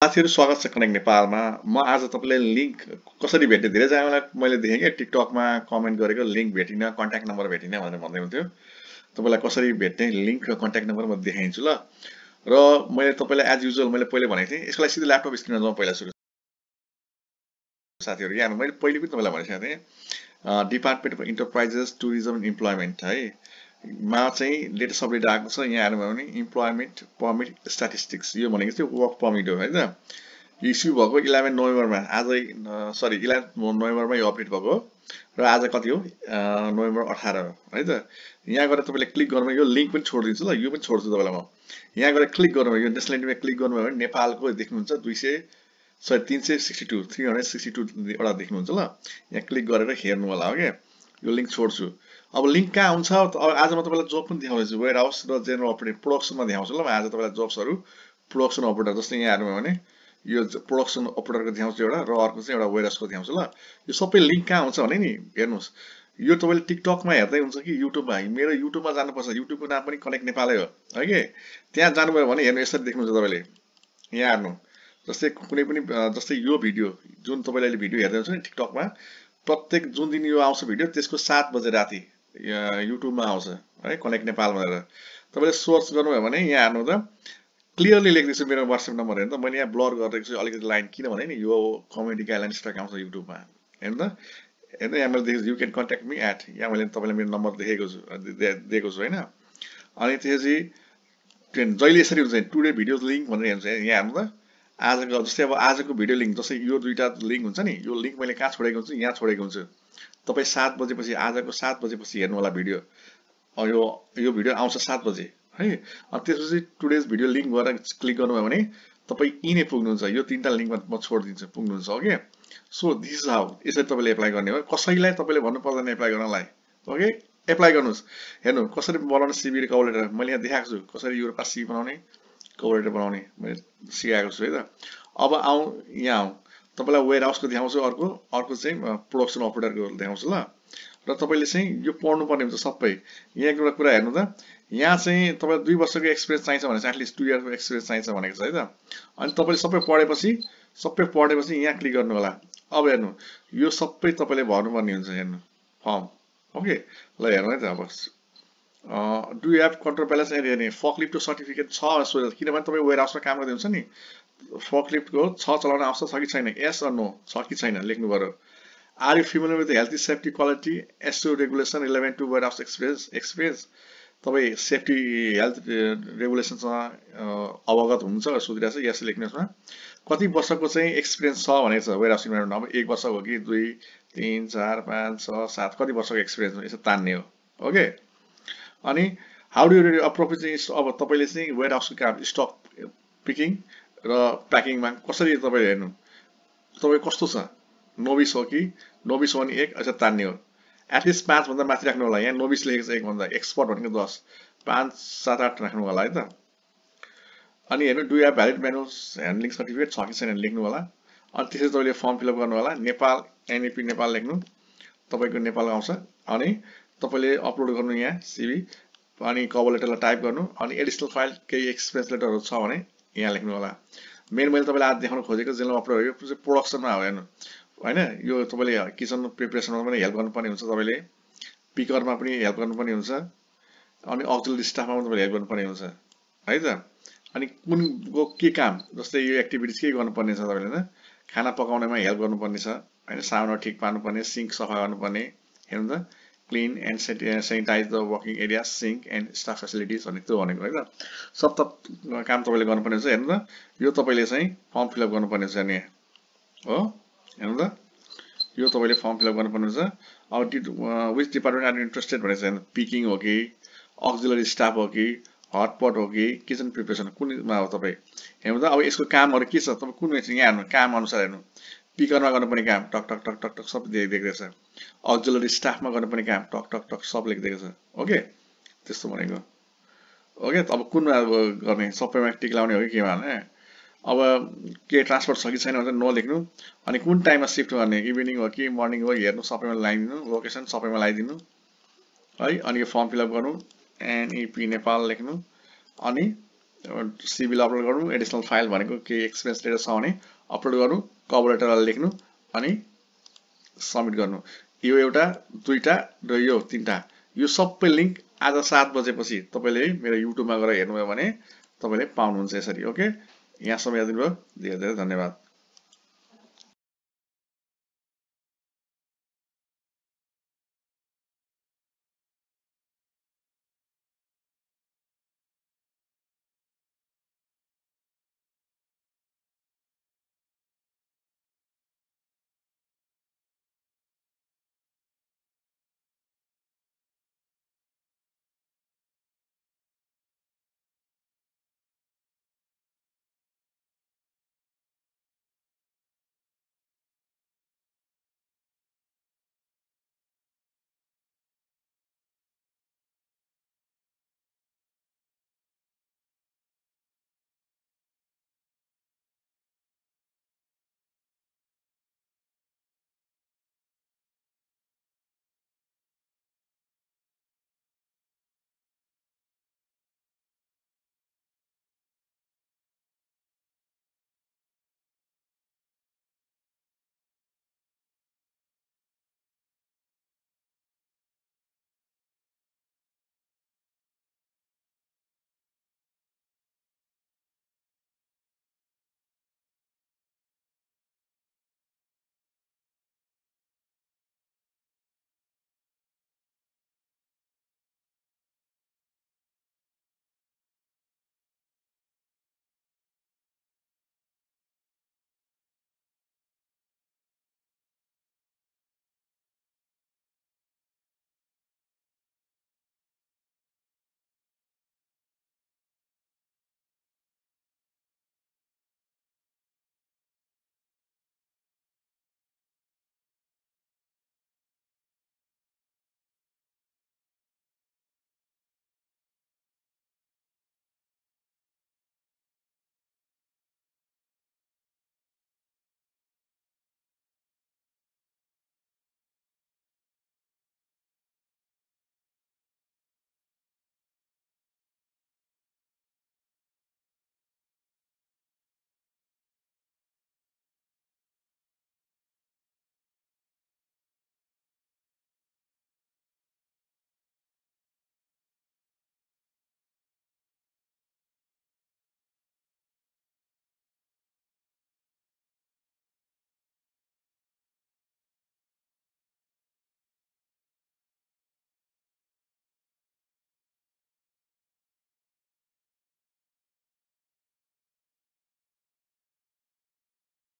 साथीहरु स्वागत छ कनेक्ट नेपालमा। म आज तपाईलाई लिंक कसरी भेट्ने धेरै जनालाई मैले देखेँ के टिकटकमा कमेन्ट गरेको लिंक भेटिन, कन्ट्याक्ट नम्बर भेटिन भनेर भन्दै हुन्थ्यो। तपाईलाई कसरी भेट्ने लिंक र कन्ट्याक्ट नम्बर म देखाइन्छु ल। र मैले तपाईलाई एज युजुअल मैले पहिले भनेको थिएँ यसलाई सिधै ल्यापटप स्क्रिनमा जाउँ पहिला सुरु। साथीहरु यहाँ मैले पहिले पनि तपाईलाई भनिसकेको थिएँ department of enterprises tourism and employment है मा चाहिँ लेटेस्ट अपडेट आएको छ। यहाँ हेर्नुभयो भने इम्प्लोयमेन्ट पर्मिट स्ट्याटिस्टिक्स यो भनेको चाहिँ वर्क पर्मिट हो है त। इस्यु भएको 11 नोभेम्बरमा आजै 11 नोभेम्बरमा यो अपडेट भएको र आज कति हो नोभेम्बर 18 हो है त। यहाँ गएर तपाईले क्लिक गर्नु यो लिंक पनि छोडिदिन्छु ल, यो पनि छोड्छु तपाईलाई म। यहाँ गएर क्लिक गर्नु यो नेसनल इन्डेक्समा क्लिक गर्नुभयो भने नेपालको देख्नुहुन्छ 362 वटा देख्नुहुन्छ ल। यहाँ क्लिक गरेर हेर्नु होला हो के। यो लिंक छोड्छु। अब लिंक कहाँ हुन्छ? अब आज म तपाईलाई जब पनि देखाउँछु वेयर हाउस र जेनरल अपरेटर प्रोडक्सनमा देखाउँछु ल। म आज तपाईलाई जब्सहरु प्रोडक्सन अपरेटर जस्तै यहाँ हेर्नु भने यो प्रोडक्सन अपरेटरको देखाउँछु एउटा र अर्को चाहिँ एउटा वेयर हाउसको देखाउँछु ल। यो सबै लिंक कहाँ हुन्छ भने नि हेर्नुस् यो तपाईले टिकटकमा हेर्दै हुन्छ कि युट्युबमा। मेरो युट्युबमा जानुपर्छ। युट्युबको नाम पनि कनेक्ट नेपालै हो है के। त्यहाँ जानुभयो भने हेर्नु यसरी देख्नुहुन्छ तपाईले। यहाँ हेर्नु जस्तै कुनै पनि जस्तै यो भिडियो जुन तपाईले अहिले भिडियो हेर्दै हुनुहुन्छ नि टिकटकमा प्रत्येक जुन दिन यो आउँछ भिडियो त्यसको 7 बजे राति युट्युबमा आउँछ है कनेक्ट नेपाल भनेर। तपाईले सर्च गर्नुभयो भने यहाँ हेर्नु त क्लियरली लेख्दैछु मेरो WhatsApp नम्बर हेर्नु त। मैले यहाँ ब्लर गरिदिएको छु अलिकति लाइन किनभने नि यो कमेडी गाइडलाइन स्ट्राइक आउँछ युट्युबमा हेर्नु त। हेर्नु यहाँ मैले देखेको छु you can contact me at यहाँ मैले तपाईलाई मेरो नम्बर दिएको छु हैन। अनि त्यसपछि जहिले यसरी हुन्छ टुडे भिडियो लिंक भनेर हेर्नु यहाँ हेर्नु त। आजको जस्तै अब आजको भिडियो लिंक जस्तै यो दुईटा लिंक हुन्छ नि यो लिंक मैले कहाँ छोडेको हुन्छु यहाँ छोडेको हुन्छु। तपाई 7 बजेपछि आजको 7 बजेपछि हेर्नु होला भिडियो। यो भिडियो आउँछ 7 बजे है। अनि त्यसपछि टुडेज भिडियो लिंक गरेर क्लिक गर्नुभयो भने तपाई यिनै पुग्नुहुन्छ। यो तीनटा लिंकमा म छोड्दिन्छु पुग्नुहुन्छ okay. So this is how यसरी तपाईले एप्लाई गर्ने हो। कसैलाई तपाईले भन्नु पर्दैन एप्लाई गर्नलाई ओके। एप्लाई गर्नुस्। हेर्नु कसरी बनाउने सिभी र कभर लेटर मैले यहाँ देखाएको छु कसरी यो सिभी बनाउने कभर लेटर बनाउने मैले सिकाएको छु है त। अब आउँ यहाँ आउँ तपाईलाई वेयर हाउसको देखाउँछु अर्को चाहिँ प्रोडक्सन अपरेटरको देखाउँछु ल। र तपाईले चाहिँ यो पढ्नु पर्ने हुन्छ सबै। यहाँ एउटा कुरा हेर्नु त यहाँ चाहिँ तपाईलाई 2 वर्षको एक्सपिरियन्स चाहिन्छ भने चाहिँ एटलिस्ट 2 इयरको एक्सपिरियन्स चाहिन्छ भनेको छ है त। अनि तपाईले सबै पढेपछि यहाँ क्लिक गर्नु होला। अब हेर्नु यो सबै तपाईले भर्नु पर्ने हुन्छ हेर्नु फर्म ओके। ल हेर्नु है त अब do you have control balance and फकलिफ्टको सर्टिफिकेट छ सोधेर किनभने तपाई वेयर हाउसमा काम गर्दै हुन्छ नि फकलिफ्टको छ चलाउन आउँछ छ कि छैन यस अर नो छ कि छैन लेख्नु पर्यो। Are you familiar with health safety quality SO regulation relevant to warehouse experience तपाई सेफ्टी हेल्थ रेगुलेसनसँग अवगत हुनुहुन्छ सोधिरहेको छ यस लेख्नुस्। कति वर्षको चाहिँ एक्सपिरियन्स छ भनेको छ वेयर हाउस इन्भाइरोमेन्टमा। अब 1 वर्ष हो कि 2 3 4 5 6 7 कति वर्षको एक्सपिरियन्स हो यसो तान्ने हो ओके। अनि हाउ डु यु अप्रोप्रिएट अब तपाईले चाहिँ वेयर हाउसको काम स्टक पिकिङ र प्याकिङमा कसरी तपाईले हेर्नु तपाई कस्तो छ नोभिस हो कि नोभिस हो भने 1 अच्छा तान्ने हो। एटलिस्ट 5 भन्दा माथि राख्नु होला। यहाँ नोभिस लेखेको छ 1 भन्दा एक्सपर्ट भनेको 10 5 7 8 राख्नु होला है त। अनि हेर्नु do you have valid manual handling certificate छ कि छैन लेख्नु होला। अनि त्यसपछि तपाईले फर्म फिलअप गर्नु होला। नेपाल एनएपी नेपाल लेख्नु तपाईको नेपाल आउँछ। अनि तपाईले अपलोड गर्नु यहाँ सिभी अनि कभर लेटरलाई टाइप गर्नु अनि एडिसनल फाइल केही एक्सपिरियन्स लेटरहरु छ भने यहाँ लेख्नु होला। मेन मैले तपाईलाई आज देखाउन खोजेको जेनरल अपरेटर यो चाहिँ प्रोडक्सनमा हो हेर्नु हैन। यो तपाईले किचन प्रिपरेसनमा पनि हेल्प गर्नुपर्ने हुन्छ तपाईले पिकरमा पनि हेल्प गर्नुपर्ने हुन्छ अनि अक्सिलरी स्टाफमा पनि तपाईले हेल्प गर्नुपर्ने हुन्छ है त। अनि कुनको के काम जस्तै यो एक्टिभिटिज के गर्नुपर्ने छ तपाईले हैन खाना पकाउनेमा हेल्प गर्नुपर्ने छ हैन साउन्ड ठीक पार्नुपर्ने सिंक सफा गर्नुपर्ने हेर्नु त clean and sanitise the working area sink and staff facilities भन्ने त्यो भनेको है त। सब काम तपाईले गर्नुपर्ने हुन्छ हेर्नु त। यो तपाईले चाहिँ फर्म फिलअप गर्नुपर्ने हुन्छ नि हो हेर्नु त यो तपाईले फर्म फिलअप गर्नुपर्ने हुन्छ। अब विच डिपार्टमेन्ट आर इन्ट्रेस्टेड भनेको छ पिकिङ हो कि अक्सिलरी स्टाफ हो कि हटपट हो कि किचन प्रिपरेसन कुनमा हो तपाई हेर्नु त। अब यसको कामहरु के छ तपाई कुन यहाँ हेर्नु काम अनुसार हेर्नु पिकरमा गर्नुपर्ने काम टक टक टक टक टक सब देखेको छ। अक्सिलरी स्टाफमा गर्नुपर्ने काम टक टक टक सब लेखिदिएको छ ओके त्यस्तो भनेको ओके। अब कुनमा गर्ने सबैमा टिक लाउने हो कि केमा हैन। अब के ट्रान्सपोर्ट छ कि छैन भनेर नलेख्नु। अनि कुन टाइममा शिफ्ट गर्ने इभिनिङ हो कि मर्निङ हो हेर्नु सबैमा लगाइदिनु लोकेसन सबैमा लगाइदिनु है। अनि यो फर्म फिलअप गर्नु एनईपी नेपाल लेख्नु अनि सिभीलाई अपलोड गर्नु, एडिसनल फाइल भनेको के एक्सपेन्स लेटर छ भने अपलोड गर्नु, कभर लेटरलाई लेख्नु अनि सबमिट गर्नु। यो एउटा, दुईटा र यो तीनटा, यो सबै लिंक आज 7 बजेपछि तपाईले मेरो युट्युबमा गएर हेर्नुभयो भने तपाईले पाउनुहुन्छ यसरी। ओके, यहाँसम्म हेरिदिनुभयो, धेरै धेरै धन्यवाद।